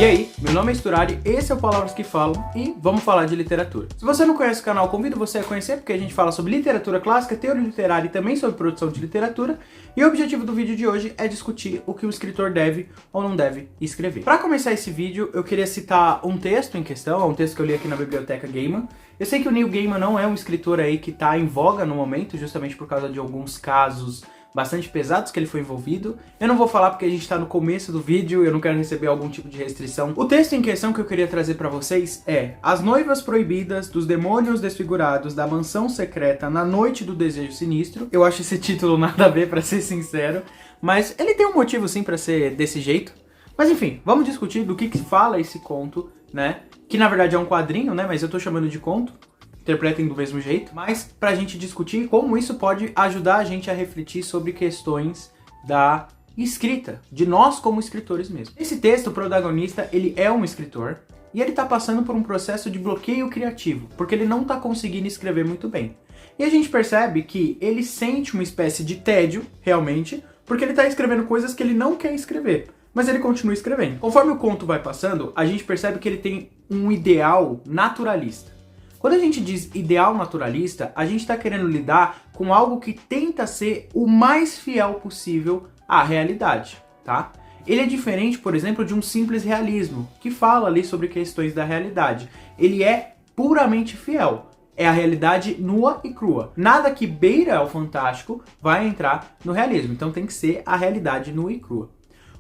E aí, meu nome é Sturari, esse é o Palavras que Falam e vamos falar de literatura. Se você não conhece o canal, convido você a conhecer porque a gente fala sobre literatura clássica, teoria literária e também sobre produção de literatura. E o objetivo do vídeo de hoje é discutir o que o escritor deve ou não deve escrever. Para começar esse vídeo, eu queria citar um texto em questão, um texto que eu li aqui na Biblioteca Gaiman. Eu sei que o Neil Gaiman não é um escritor aí que está em voga no momento, justamente por causa de alguns casos bastante pesados que ele foi envolvido. Eu não vou falar porque a gente está no começo do vídeo e eu não quero receber algum tipo de restrição. O texto em questão que eu queria trazer para vocês é As Noivas Proibidas dos Demônios Desfigurados da Mansão Secreta na Noite do Desejo Sinistro. Eu acho esse título nada a ver, para ser sincero, mas ele tem um motivo sim para ser desse jeito. Mas enfim, vamos discutir do que fala esse conto, né? Que na verdade é um quadrinho, né? Mas eu tô chamando de conto. Interpretem do mesmo jeito, mas pra gente discutir como isso pode ajudar a gente a refletir sobre questões da escrita, de nós como escritores mesmo. Esse texto, o protagonista, ele é um escritor e ele tá passando por um processo de bloqueio criativo, porque ele não tá conseguindo escrever muito bem. E a gente percebe que ele sente uma espécie de tédio, realmente, porque ele tá escrevendo coisas que ele não quer escrever, mas ele continua escrevendo. Conforme o conto vai passando, a gente percebe que ele tem um ideal naturalista. Quando a gente diz ideal naturalista, a gente está querendo lidar com algo que tenta ser o mais fiel possível à realidade, tá? Ele é diferente, por exemplo, de um simples realismo, que fala ali sobre questões da realidade. Ele é puramente fiel. É a realidade nua e crua. Nada que beira ao fantástico vai entrar no realismo. Então tem que ser a realidade nua e crua.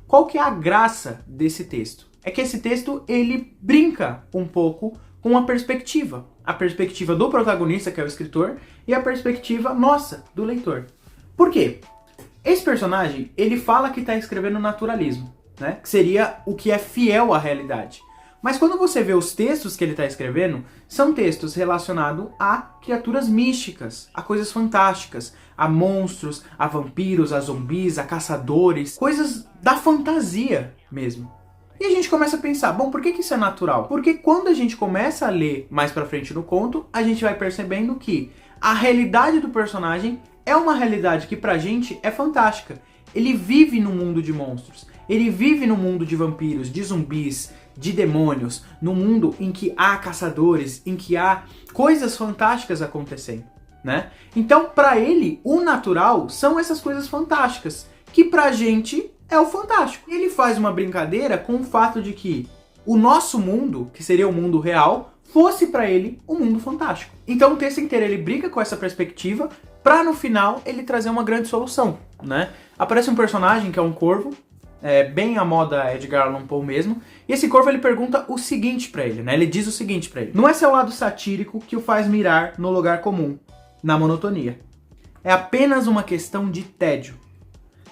Qual que é a graça desse texto? É que esse texto, ele brinca um pouco com a perspectiva do protagonista, que é o escritor, e a perspectiva nossa, do leitor. Por quê? Esse personagem, ele fala que está escrevendo naturalismo, né? Que seria o que é fiel à realidade. Mas quando você vê os textos que ele está escrevendo, são textos relacionados a criaturas místicas, a coisas fantásticas, a monstros, a vampiros, a zumbis, a caçadores, coisas da fantasia mesmo. E a gente começa a pensar, bom, por que isso é natural? Porque quando a gente começa a ler mais pra frente no conto, a gente vai percebendo que a realidade do personagem é uma realidade que pra gente é fantástica. Ele vive num mundo de monstros, ele vive num mundo de vampiros, de zumbis, de demônios, num mundo em que há caçadores, em que há coisas fantásticas acontecendo, né? Então, pra ele, o natural são essas coisas fantásticas, que pra gente é o fantástico. Ele faz uma brincadeira com o fato de que o nosso mundo, que seria o mundo real, fosse para ele um mundo fantástico. Então o texto inteiro ele brinca com essa perspectiva para no final ele trazer uma grande solução, né? Aparece um personagem que é um corvo, bem a moda Edgar Allan Poe mesmo, e esse corvo ele pergunta o seguinte para ele, né? Ele diz o seguinte para ele: não é seu lado satírico que o faz mirar no lugar comum, na monotonia. É apenas uma questão de tédio.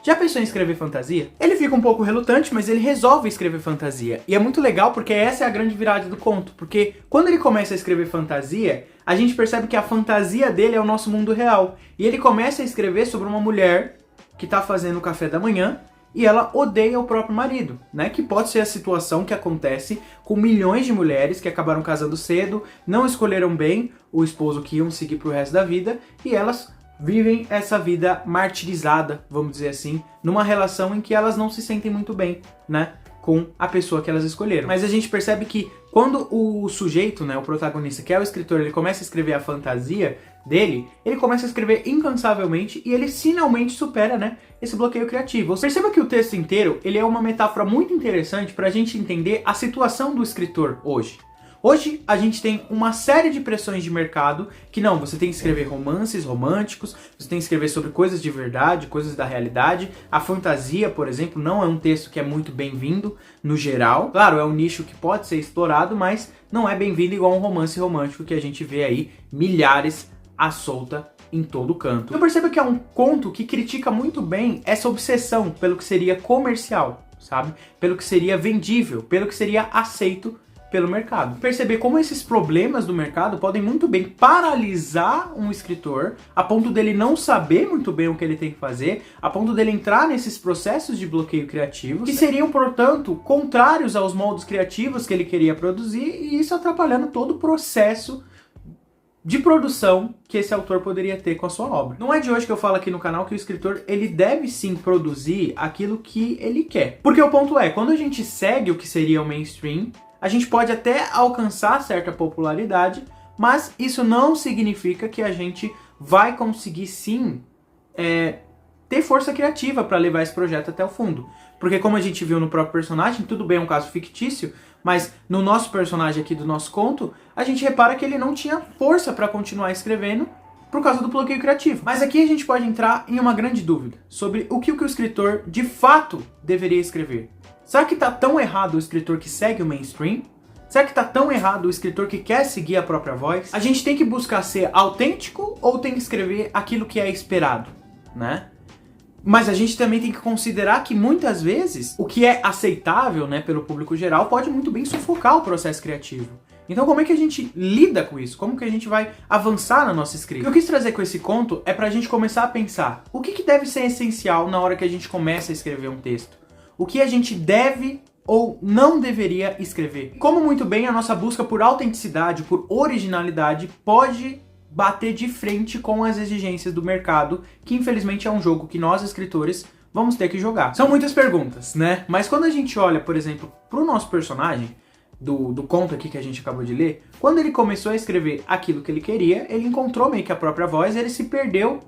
Já pensou em escrever fantasia? Ele fica um pouco relutante, mas ele resolve escrever fantasia. E é muito legal porque essa é a grande virada do conto. Porque quando ele começa a escrever fantasia, a gente percebe que a fantasia dele é o nosso mundo real. E ele começa a escrever sobre uma mulher que está fazendo o café da manhã e ela odeia o próprio marido, né? Que pode ser a situação que acontece com milhões de mulheres que acabaram casando cedo, não escolheram bem o esposo que iam seguir pro resto da vida e elas vivem essa vida martirizada, vamos dizer assim, numa relação em que elas não se sentem muito bem, né, com a pessoa que elas escolheram. Mas a gente percebe que quando o sujeito, né, o protagonista, que é o escritor, ele começa a escrever a fantasia dele, ele começa a escrever incansavelmente e ele finalmente supera, né, esse bloqueio criativo. Perceba que o texto inteiro, ele é uma metáfora muito interessante para a gente entender a situação do escritor hoje. Hoje a gente tem uma série de pressões de mercado que não, você tem que escrever romances românticos, você tem que escrever sobre coisas de verdade, coisas da realidade. A fantasia, por exemplo, não é um texto que é muito bem-vindo no geral. Claro, é um nicho que pode ser explorado, mas não é bem-vindo igual um romance romântico que a gente vê aí milhares à solta em todo canto. Eu percebo que é um conto que critica muito bem essa obsessão pelo que seria comercial, sabe? Pelo que seria vendível, pelo que seria aceito pelo mercado. Perceber como esses problemas do mercado podem muito bem paralisar um escritor a ponto dele não saber muito bem o que ele tem que fazer, a ponto dele entrar nesses processos de bloqueio criativo, que seriam, portanto, contrários aos moldes criativos que ele queria produzir, e isso atrapalhando todo o processo de produção que esse autor poderia ter com a sua obra. Não é de hoje que eu falo aqui no canal que o escritor ele deve sim produzir aquilo que ele quer. Porque o ponto é, quando a gente segue o que seria o mainstream, a gente pode até alcançar certa popularidade, mas isso não significa que a gente vai conseguir sim ter força criativa para levar esse projeto até o fundo. Porque como a gente viu no próprio personagem, tudo bem, é um caso fictício, mas no nosso personagem aqui do nosso conto, a gente repara que ele não tinha força para continuar escrevendo por causa do bloqueio criativo. Mas aqui a gente pode entrar em uma grande dúvida sobre o que o escritor de fato deveria escrever. Será que tá tão errado o escritor que segue o mainstream? Será que tá tão errado o escritor que quer seguir a própria voz? A gente tem que buscar ser autêntico ou tem que escrever aquilo que é esperado, né? Mas a gente também tem que considerar que muitas vezes o que é aceitável, né, pelo público geral pode muito bem sufocar o processo criativo. Então como é que a gente lida com isso? Como que a gente vai avançar na nossa escrita? O que eu quis trazer com esse conto é pra gente começar a pensar o que deve ser essencial na hora que a gente começa a escrever um texto. O que a gente deve ou não deveria escrever. Como muito bem a nossa busca por autenticidade, por originalidade pode bater de frente com as exigências do mercado, que infelizmente é um jogo que nós, escritores, vamos ter que jogar. São muitas perguntas, né? Mas quando a gente olha, por exemplo, pro nosso personagem, do conto aqui que a gente acabou de ler, quando ele começou a escrever aquilo que ele queria, ele encontrou meio que a própria voz, ele se perdeu,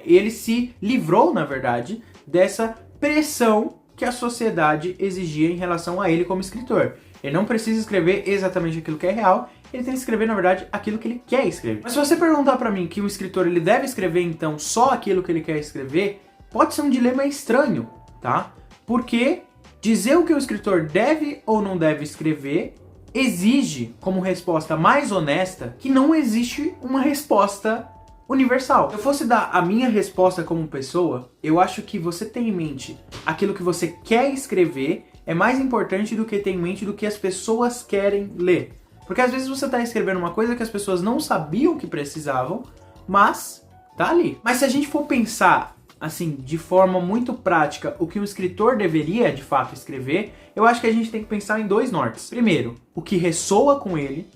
ele se livrou, na verdade, dessa pressão que a sociedade exigia em relação a ele como escritor. Ele não precisa escrever exatamente aquilo que é real, ele tem que escrever, na verdade, aquilo que ele quer escrever. Mas se você perguntar pra mim que um escritor ele deve escrever, então, só aquilo que ele quer escrever, pode ser um dilema estranho, tá? Porque dizer o que o escritor deve ou não deve escrever exige, como resposta mais honesta, que não existe uma resposta universal. Se eu fosse dar a minha resposta como pessoa, eu acho que você tem em mente aquilo que você quer escrever é mais importante do que ter em mente do que as pessoas querem ler. Porque às vezes você está escrevendo uma coisa que as pessoas não sabiam que precisavam, mas tá ali. Mas se a gente for pensar, assim, de forma muito prática, o que um escritor deveria, de fato, escrever, eu acho que a gente tem que pensar em dois nortes. Primeiro, o que ressoa com ele.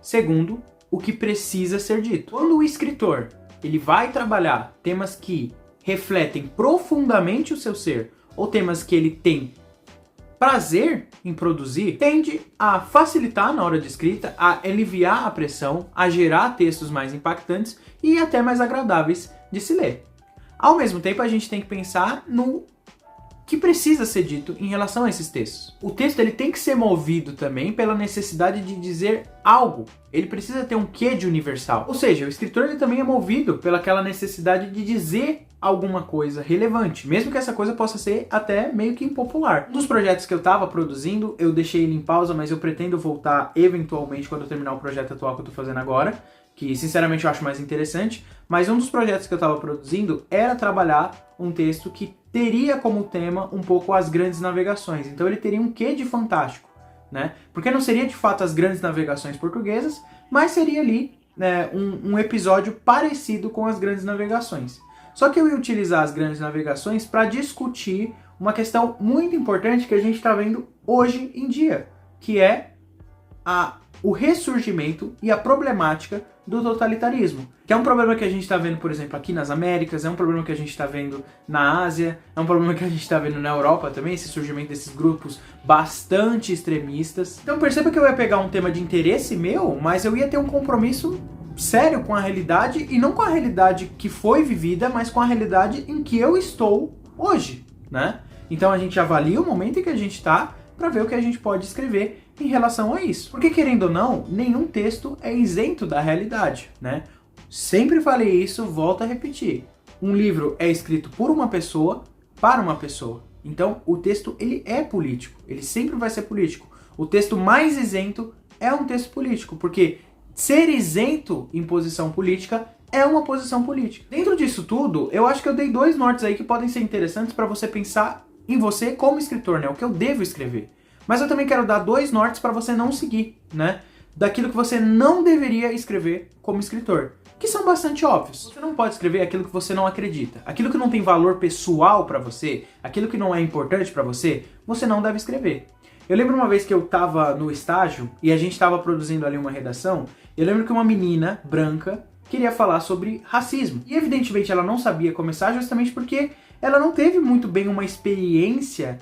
Segundo, o que precisa ser dito. Quando o escritor ele vai trabalhar temas que refletem profundamente o seu ser, ou temas que ele tem prazer em produzir, tende a facilitar na hora de escrita, a aliviar a pressão, a gerar textos mais impactantes e até mais agradáveis de se ler. Ao mesmo tempo, a gente tem que pensar no que precisa ser dito em relação a esses textos. O texto ele tem que ser movido também pela necessidade de dizer algo. Ele precisa ter um quê de universal. Ou seja, o escritor ele também é movido pelaquela necessidade de dizer alguma coisa relevante, mesmo que essa coisa possa ser até meio que impopular. Um dos projetos que eu estava produzindo, eu deixei ele em pausa, mas eu pretendo voltar eventualmente quando eu terminar o projeto atual que eu estou fazendo agora, que sinceramente eu acho mais interessante, mas um dos projetos que eu estava produzindo era trabalhar um texto que teria como tema um pouco as grandes navegações, então ele teria um quê de fantástico, né? Porque não seria de fato as grandes navegações portuguesas, mas seria ali, né, um episódio parecido com as grandes navegações. Só que eu ia utilizar as grandes navegações para discutir uma questão muito importante que a gente está vendo hoje em dia, que é o ressurgimento e a problemática do totalitarismo. Que é um problema que a gente está vendo, por exemplo, aqui nas Américas, é um problema que a gente está vendo na Ásia, é um problema que a gente está vendo na Europa também, esse surgimento desses grupos bastante extremistas. Então perceba que eu ia pegar um tema de interesse meu, mas eu ia ter um compromisso sério com a realidade, e não com a realidade que foi vivida, mas com a realidade em que eu estou hoje, né? Então a gente avalia o momento em que a gente está para ver o que a gente pode escrever em relação a isso. Porque, querendo ou não, nenhum texto é isento da realidade, né? Sempre falei isso, volto a repetir. Um livro é escrito por uma pessoa, para uma pessoa. Então, o texto, ele é político. Ele sempre vai ser político. O texto mais isento é um texto político, porque ser isento em posição política é uma posição política. Dentro disso tudo, eu acho que eu dei dois nortes aí que podem ser interessantes para você pensar em você como escritor, né? O que eu devo escrever. Mas eu também quero dar dois nortes para você não seguir, né? Daquilo que você não deveria escrever como escritor, que são bastante óbvios. Você não pode escrever aquilo que você não acredita. Aquilo que não tem valor pessoal para você, aquilo que não é importante para você, você não deve escrever. Eu lembro uma vez que eu tava no estágio e a gente tava produzindo ali uma redação, eu lembro que uma menina branca queria falar sobre racismo. E evidentemente ela não sabia começar justamente porque ela não teve muito bem uma experiência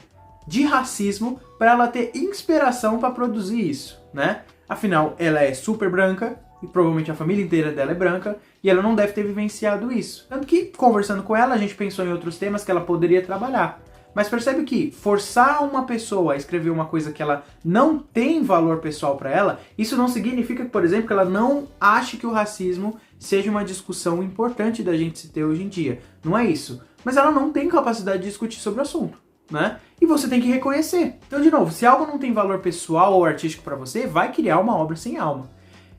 de racismo para ela ter inspiração para produzir isso, né? Afinal, ela é super branca e provavelmente a família inteira dela é branca e ela não deve ter vivenciado isso. Tanto que, conversando com ela, a gente pensou em outros temas que ela poderia trabalhar. Mas percebe que forçar uma pessoa a escrever uma coisa que ela não tem valor pessoal para ela, isso não significa, por exemplo, que ela não ache que o racismo seja uma discussão importante da gente se ter hoje em dia. Não é isso. Mas ela não tem capacidade de discutir sobre o assunto, né? E você tem que reconhecer. Então, de novo, se algo não tem valor pessoal ou artístico para você, vai criar uma obra sem alma.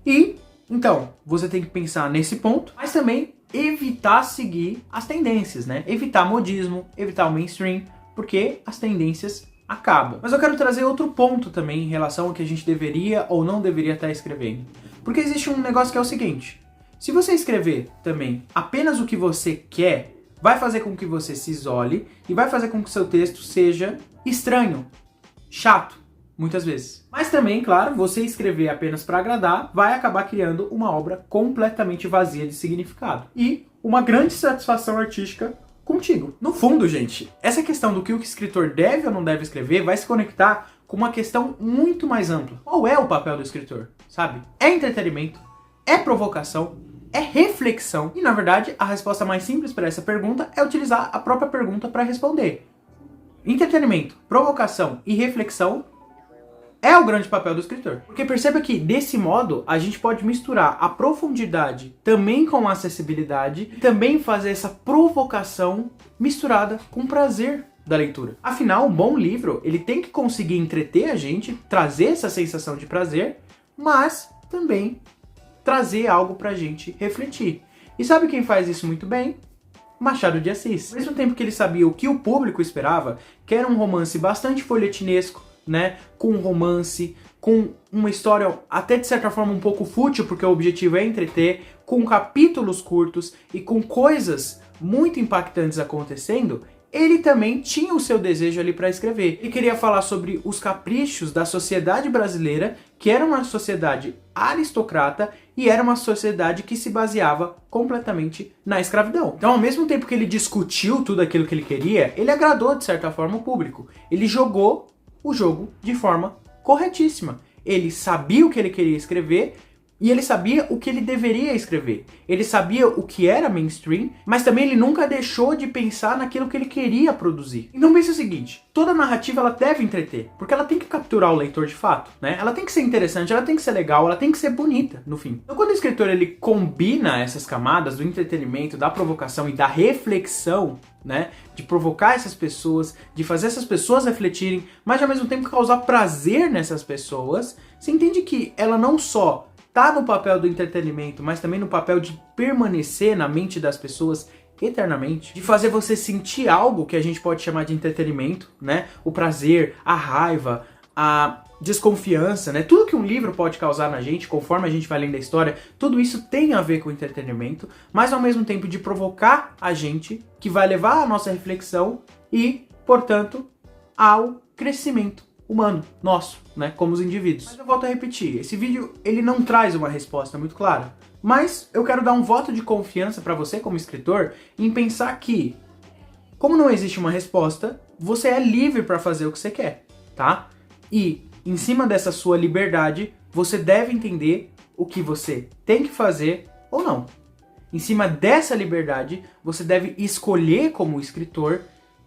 E, então, você tem que pensar nesse ponto, mas também evitar seguir as tendências, né? Evitar modismo, evitar o mainstream, porque as tendências acabam. Mas eu quero trazer outro ponto também em relação ao que a gente deveria ou não deveria estar escrevendo. Porque existe um negócio que é o seguinte: se você escrever também apenas o que você quer, vai fazer com que você se isole e vai fazer com que o seu texto seja estranho, chato, muitas vezes. Mas também, claro, você escrever apenas para agradar vai acabar criando uma obra completamente vazia de significado e uma grande satisfação artística contigo. No fundo, gente, essa questão do que o escritor deve ou não deve escrever vai se conectar com uma questão muito mais ampla. Qual é o papel do escritor, sabe? É entretenimento, é provocação, é reflexão. E, na verdade, a resposta mais simples para essa pergunta é utilizar a própria pergunta para responder. Entretenimento, provocação e reflexão é o grande papel do escritor. Porque perceba que, desse modo, a gente pode misturar a profundidade também com a acessibilidade e também fazer essa provocação misturada com o prazer da leitura. Afinal, um bom livro, ele tem que conseguir entreter a gente, trazer essa sensação de prazer, mas também trazer algo pra gente refletir. E sabe quem faz isso muito bem? Machado de Assis. Ao mesmo tempo que ele sabia o que o público esperava, que era um romance bastante folhetinesco, né, com um romance, com uma história até de certa forma um pouco fútil, porque o objetivo é entreter, com capítulos curtos e com coisas muito impactantes acontecendo, ele também tinha o seu desejo ali para escrever. Ele queria falar sobre os caprichos da sociedade brasileira, que era uma sociedade aristocrata e era uma sociedade que se baseava completamente na escravidão. Então, ao mesmo tempo que ele discutiu tudo aquilo que ele queria, ele agradou de certa forma o público. Ele jogou o jogo de forma corretíssima. Ele sabia o que ele queria escrever e ele sabia o que ele deveria escrever. Ele sabia o que era mainstream, mas também ele nunca deixou de pensar naquilo que ele queria produzir. Então pense o seguinte: toda narrativa ela deve entreter, porque ela tem que capturar o leitor de fato, né? Ela tem que ser interessante, ela tem que ser legal, ela tem que ser bonita, no fim. Então quando o escritor ele combina essas camadas do entretenimento, da provocação e da reflexão, né, de provocar essas pessoas, de fazer essas pessoas refletirem, mas ao mesmo tempo causar prazer nessas pessoas, você entende que ela não só tá no papel do entretenimento, mas também no papel de permanecer na mente das pessoas eternamente, de fazer você sentir algo que a gente pode chamar de entretenimento, né? O prazer, a raiva, a desconfiança, né? Tudo que um livro pode causar na gente, conforme a gente vai lendo a história, tudo isso tem a ver com entretenimento, mas ao mesmo tempo de provocar a gente, que vai levar a nossa reflexão e, portanto, ao crescimento humano, nosso, né, como os indivíduos. Mas eu volto a repetir, esse vídeo ele não traz uma resposta muito clara, mas eu quero dar um voto de confiança para você como escritor em pensar que, como não existe uma resposta, você é livre para fazer o que você quer, tá? E em cima dessa sua liberdade, você deve entender o que você tem que fazer ou não. Em cima dessa liberdade, você deve escolher como escritor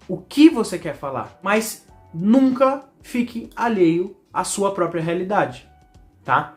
o que você quer falar, mas nunca fique alheio à sua própria realidade, tá?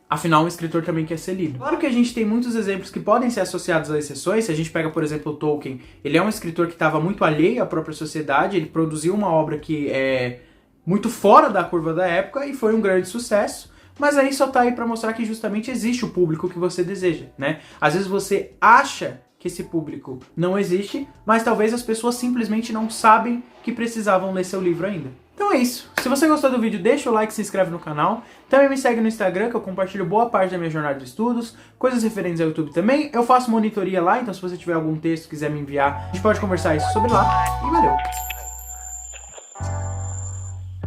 Afinal, um escritor também quer ser lido. Claro que a gente tem muitos exemplos que podem ser associados a exceções. Se a gente pega, por exemplo, o Tolkien, ele é um escritor que estava muito alheio à própria sociedade, ele produziu uma obra que é muito fora da curva da época e foi um grande sucesso, mas aí só tá aí para mostrar que justamente existe o público que você deseja, né? Às vezes você acha que esse público não existe, mas talvez as pessoas simplesmente não sabem que precisavam ler seu livro ainda. Então é isso. Se você gostou do vídeo, deixa o like e se inscreve no canal. Também me segue no Instagram, que eu compartilho boa parte da minha jornada de estudos, coisas referentes ao YouTube também. Eu faço monitoria lá, então se você tiver algum texto e quiser me enviar, a gente pode conversar isso sobre lá. E valeu!